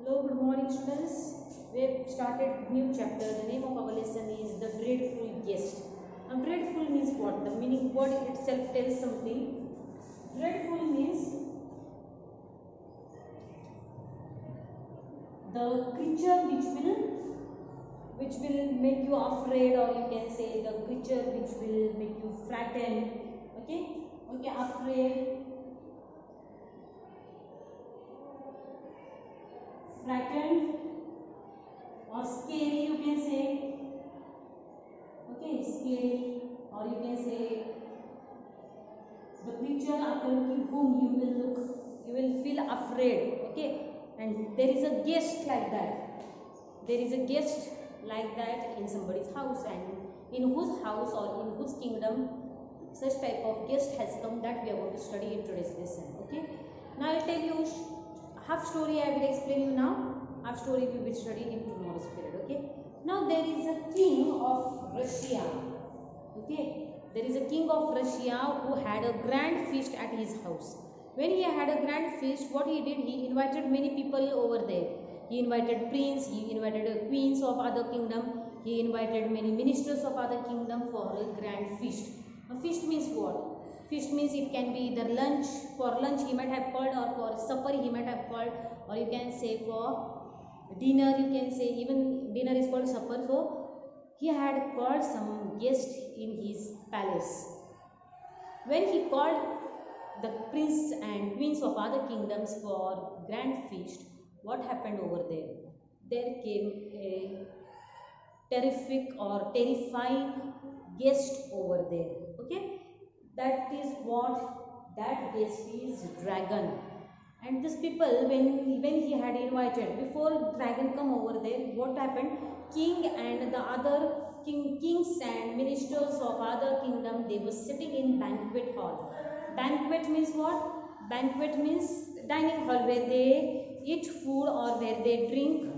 Hello, good morning students. We have started new chapter. The name of our lesson is The Dreadful Guest. Now dreadful means what? The meaning word itself tells something. Dreadful means the creature which will make you afraid, or you can say the creature which will make you frightened. Okay, afraid, frightened, or scary, you can say. Okay, scary, or you can say the creature after whom you will feel afraid. Okay, and there is a guest like that. There is a guest like that in somebody's house, and in whose house or in whose kingdom such type of guest has come, that we are going to study in today's lesson. Okay, now I'll tell you half story. I will explain you now. Half story we will study in tomorrow's period. Okay, now there is a king of Russia. Okay, there is a king of Russia who had a grand feast at his house. When he had a grand feast, what he did, he invited many people over there. He invited prince, he invited queens of other kingdom, he invited many ministers of other kingdom for a grand feast. A feast means what? Feast means it can be either lunch, for lunch he might have called, or for supper he might have called, or you can say for dinner, you can say even dinner is called supper. So he had called some guest in his palace. When he called the prince and queens of other kingdoms for grand feast, what happened over there? There came a terrific or terrifying guest over there. Okay, that is what that guest is, dragon. And these people, when he had invited, before dragon come over there, what happened? King and the other kings and ministers of other kingdom, they were sitting in banquet hall. Banquet means what? Banquet means dining hall, where they eat food or where they drink,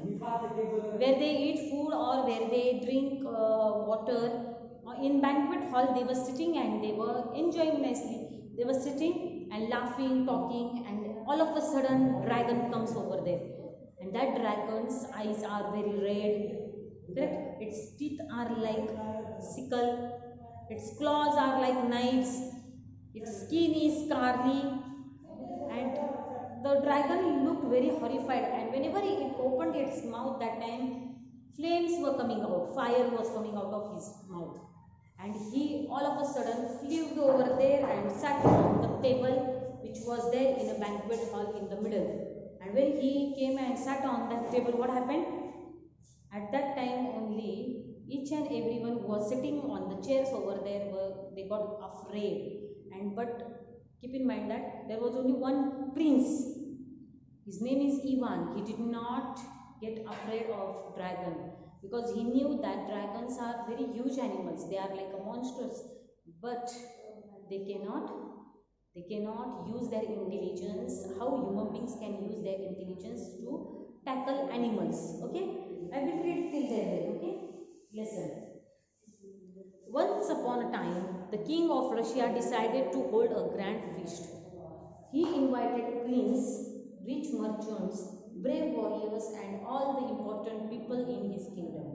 water. In banquet hall they were sitting and they were enjoying nicely. They were sitting and laughing, talking, and all of a sudden dragon comes over there. And that dragon's eyes are very red, correct? Its teeth are like sickle, its claws are like knives, its skin is scarly, and the dragon looked very horrified. And whenever it opened its mouth, that time flames were coming out, fire was coming out of his mouth. And he all of a sudden flew over there and sat on the table which was there in a banquet hall in the middle. And when he came and sat on that table, what happened? At that time only, each and everyone who was sitting on the chairs over there they got afraid. And but keep in mind that there was only one prince. His name is Ivan. He did not get afraid of dragon, because he knew that dragons are very huge animals. They are like a monsters, but they cannot use their intelligence how human beings can use their intelligence to tackle animals. Okay, I will read till there. Okay, listen. Once upon a time, the king of Russia decided to hold a grand feast. He invited queens, rich merchants, brave warriors, and all the important people in his kingdom.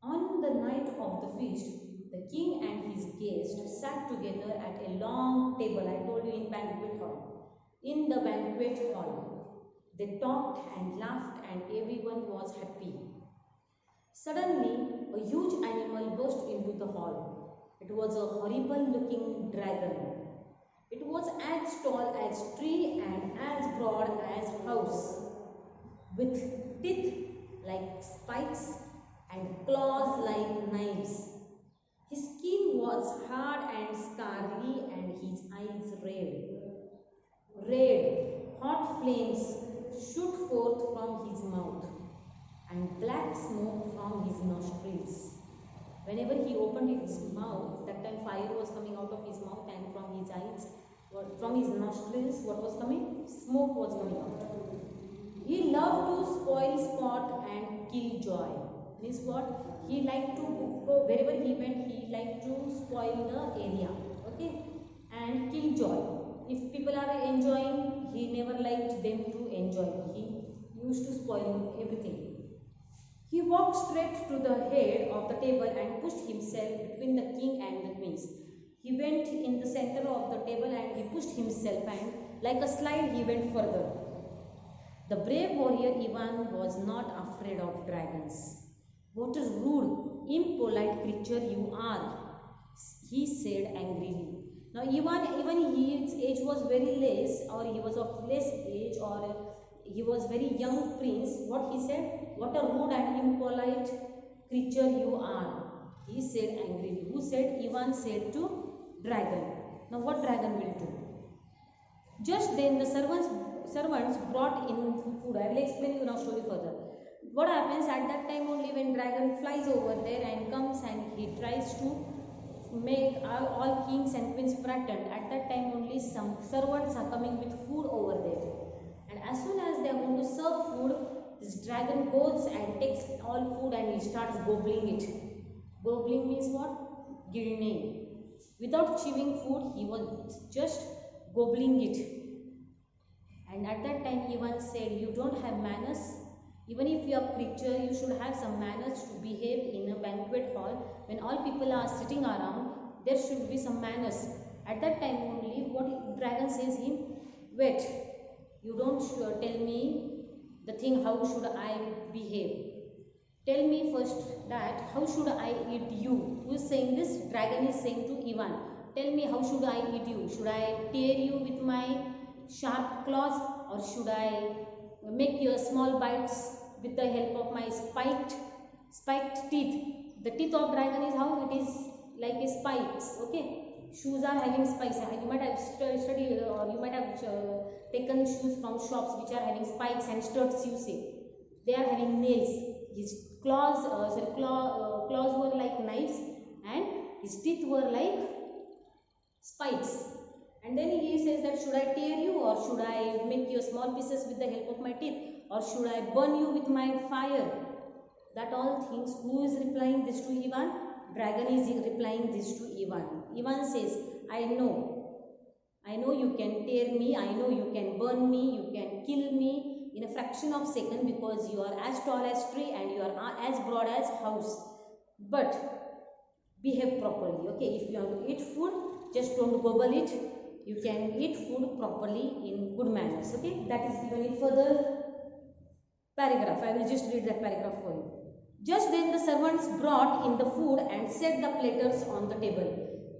On the night of the feast, the king and his guests sat together at a long table. I told you, in banquet hall. In the banquet hall, they talked and laughed, and everyone was happy. Suddenly, a huge animal burst into the hall. It was a horrible-looking dragon. It was as tall as tree and as broad as house, with teeth like spikes and claws like knives. His skin was hard and scaly, and his eyes red. Hot flames shoot forth from his mouth, and black smoke from his nostrils. Whenever he opened his mouth, that time fire was coming out of his mouth, and from his eyes, from his nostrils, what was coming? Smoke was coming out. He loved to spoil sport and kill joy. Means what? He liked to go wherever he went, he liked to spoil the area. Okay, and kill joy. If people are enjoying, he never liked them to enjoy. He used to spoiling everything. He walked straight to the head of the table and pushed himself between the king and the queens. He went in the center of the table and he pushed himself, and like a slide he went further. The brave warrior Ivan was not afraid of dragons. What a rude, impolite creature you are, he said angrily. Now even his age was very less, or he was of less age, or he was very young prince. What he said? What a rude and impolite creature you are, he said angrily. Who said? Ivan said to dragon. Now what dragon will do? Just then the servants brought in food. I will explain you now story further. What happens at that time only, when dragon flies over there and comes and he tries to make all kings and queens frightened, at that time only some servants are coming with food over there, and as soon as they are going to serve food, this dragon goes and takes all food and he starts gobbling it. Gobbling means what? Gilning. Without chewing food, he was just gobbling it. And at that time Ivan said, you don't have manners. Even if you are a creature, you should have some manners to behave in a banquet hall. When all people are sitting around, there should be some manners. At that time only, what dragon says him, wait, you don't tell me the thing how should I behave. Tell me first that how should I eat you. Who is saying this? Dragon is saying to Ivan, tell me how should I eat you. Should I tear you with my sharp claws, or should I make your small bites with the help of my spiked teeth. The teeth of dragon is how it is like a spikes. Okay, shoes are having spikes. You might have studied, or you might have taken shoes from shops which are having spikes and studs. You say they are having nails. His claws were like knives, and his teeth were like spikes. And then he says that should I tear you, or should I make you small pieces with the help of my teeth, or should I burn you with my fire? That all things. Who is replying this to Ivan? Dragon is replying this to Ivan. Ivan says, I know you can tear me, I know you can burn me, you can kill me in a fraction of a second, because you are as tall as tree and you are as broad as house. But behave properly. Okay, if you want to eat food, just don't gobble it. You can eat food properly in good manners. Okay, that is given in further paragraph. I will just read that paragraph for you. Just then the servants brought in the food and set the platters on the table.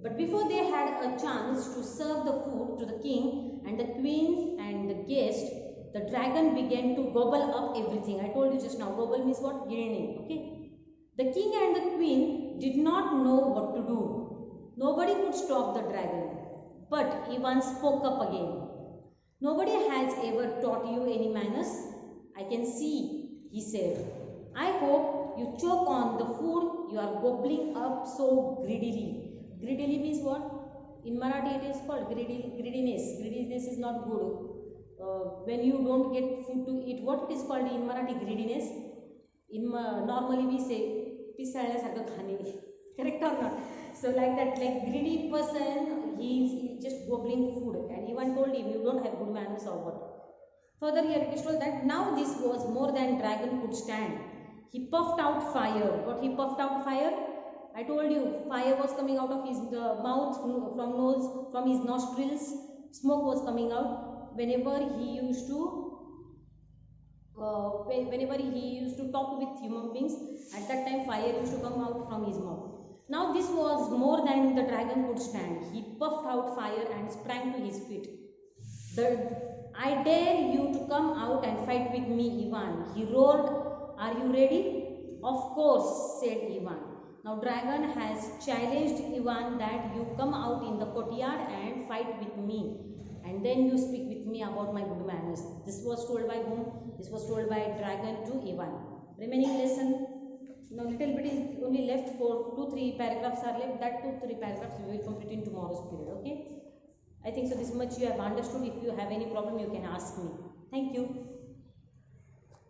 But before they had a chance to serve the food to the king and the queen and the guest, the dragon began to gobble up everything. I told you just now, gobble means what? Gilning. Okay. The king and the queen did not know what to do. Nobody could stop the dragon. But Ivan spoke up again. Nobody has ever taught you any manners. I can see, he said. I hope you choke on the food you are gobbling up so greedily. Greedily means what? In Marathi it is called greediness. Greediness is not good. When you don't get food to eat, what it is called in Marathi? Greediness. Normally we say, pisalyasaarkha khane. Correct or not? So like that, like greedy person, he is just gobbling food, and Ivan told him, you don't have good manners or what. Further here it is told that now this was more than dragon could stand. He puffed out fire. What he puffed out fire? I told you, fire was coming out of his mouth, from his nostrils. Smoke was coming out whenever he used to talk with human beings. At that time, fire used to come out from his mouth. Now this was more than the dragon could stand. He puffed out fire and sprang to his feet. I dare you to come out and fight with me, Ivan. He roared. Are you ready? Of course, said Ivan. Now dragon has challenged Ivan that you come out in the courtyard and fight with me, and then you speak with me about my good manners. This was told by whom? This was told by dragon to Ivan. Remaining lesson. Now little bit is only left, for 2-3 paragraphs are left. That 2-3 paragraphs we will complete in tomorrow's period. Okay. I think so this much you have understood. If you have any problem, you can ask me. Thank you.